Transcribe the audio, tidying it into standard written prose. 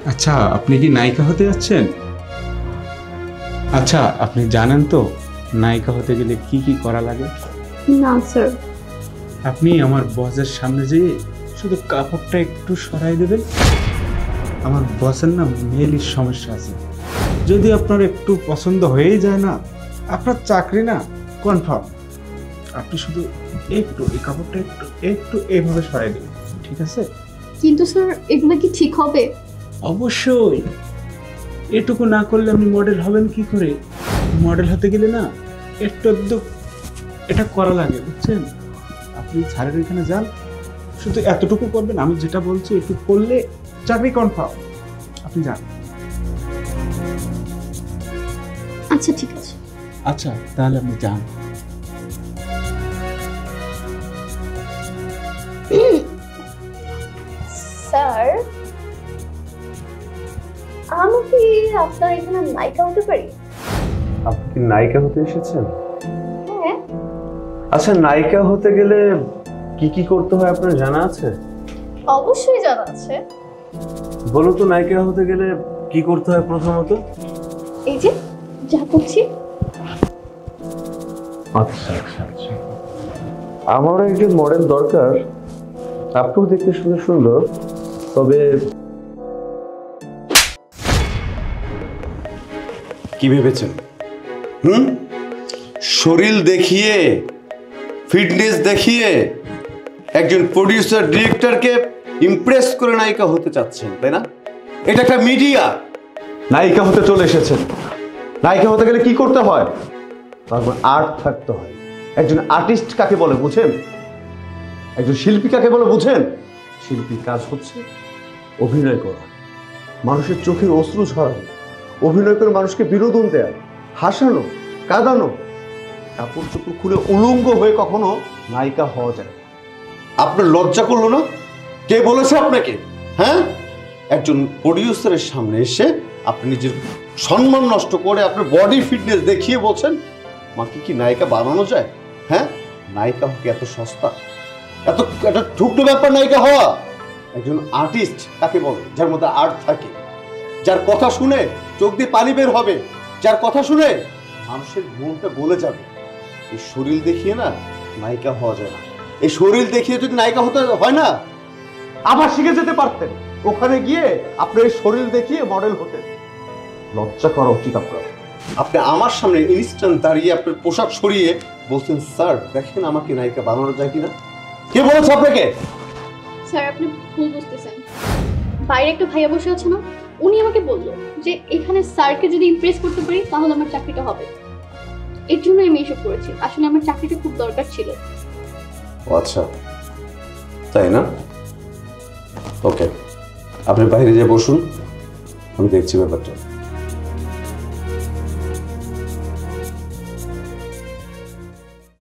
আচ্ছা, আপনি কি নায়িকা হতে যাচ্ছেন? আচ্ছা, আপনি জানেন তো নায়িকা হতে গেলে কি কি করা লাগে? না স্যার। আপনি আমার বসের সামনে যেয়ে শুধু কাপড়টা একটু সরাই দেবেন। আমার বসের না মেয়েলির সমস্যা আছে, যদি আপনার একটু পছন্দ হয়েই যায় না, আপনার চাকরি না কনফার্ম। আপনি শুধু একটু এই কাপড়টা একটু একটু এইভাবে সরাই দেবেন, ঠিক আছে? কিন্তু স্যার এগুলো কি ঠিক হবে? অবশ্যই। এটুকু না করলে আপনি মডেল হবেন কি করে? মডেল হতে গেলে না একটু আধটু এটা করা লাগে, বুঝছেন? আপনি স্যারের এখানে যান, শুধু এতটুকু করবেন, আমি যেটা বলছি একটু করলে চাকরি কনফার্ম। আপনি যান। আচ্ছা ঠিক আছে। আচ্ছা তাহলে আপনি যান। স্যার, আমি কি আপনার এখানে নায়িকা হতে পারি? আপনি কি নায়িকা হতে এসেছেন? হ্যাঁ। আচ্ছা, নায়িকা হতে গেলে কি কি করতে হয় আপনার জানা আছে? অবশ্যই জানা আছে। বলো তো, নায়িকা হতে গেলে কি করতে হয় প্রথমত? এই যে যা করছি। আচ্ছা আচ্ছা আচ্ছা, আমারও একজন মডেল দরকার। আপনিও দেখতে সুন্দর সুন্দর, তবে কি ভেবেছেন? শরীর দেখিয়ে, ফিটনেস দেখিয়ে একজন প্রডিউসার ডিরেক্টরকে ইমপ্রেস করে নায়িকা হতে চাচ্ছেন, তাই না? এটা একটা মিডিয়া। নায়িকা হতে চলে এসেছেন। নায়িকা হতে গেলে কি করতে হয়? তারপর আর্ট থাকতে হয়। একজন আর্টিস্ট কাকে বলে বুঝেন? একজন শিল্পী কাকে বলে বুঝেন? শিল্পীর কাজ হচ্ছে অভিনয় করা, মানুষের চোখের অশ্রু ঝরানো, অভিনয় করে মানুষকে বিনোদন দেয়া, হাসানো, কাঁদানো। কাপড় চোপড় খুলে উলঙ্গ হয়ে কখনো নায়িকা হওয়া যায়। আপনার লজ্জা করলো না? কে বলেছে আপনাকে? হ্যাঁ, একজন প্রডিউসারের সামনে এসে আপনি নিজের সম্মান নষ্ট করে আপনার বডি ফিটনেস দেখিয়ে বলছেন মাকে কি নায়িকা বানানো যায়? হ্যাঁ, নায়িকা কি এত সস্তা? এত ঠুকটো ব্যাপার নায়িকা হওয়া? একজন আর্টিস্ট কাকে বলে? যার মধ্যে আর্ট থাকে, যার কথা শুনে চোখ দিয়ে পানি বের হবে, যার কথা শুনে মানুষের মনটা গলে যাবে। এই শরীর দেখিয়ে না নায়িকা হওয়া যায় না। এই শরীর দেখিয়ে যদি নায়িকা হতে হয় না, আবার শিখে যেতে পারতেন। ওখানে গিয়ে আপনার এই শরীর দেখিয়ে মডেল হতেন। লজ্জা করা উচিত আপনার। আপনি আমার সামনে ইনস্ট্যান্ট দাঁড়িয়ে আপনার পোশাক সরিয়ে বলছেন স্যার দেখেন আমাকে নায়িকা বানানো যায় কিনা। কে বলেছে আপনাকে? স্যার আপনি ভুল বুঝতেছেন। বাইরে একটা ভাইয়া বসে আছে না, উনি আমাকে বললো যে এখানে স্যারকে যদি ইমপ্রেস করতে পারি তাহলে আমার চাকরিটা হবে। এর জন্য আমি এসব করেছি। আসলে আমার চাকরিটা খুব দরকার ছিল। আচ্ছা তাই না? ওকে, আপনি বাইরে যেয়ে বসুন, আমি দেখছি ব্যাপারটা।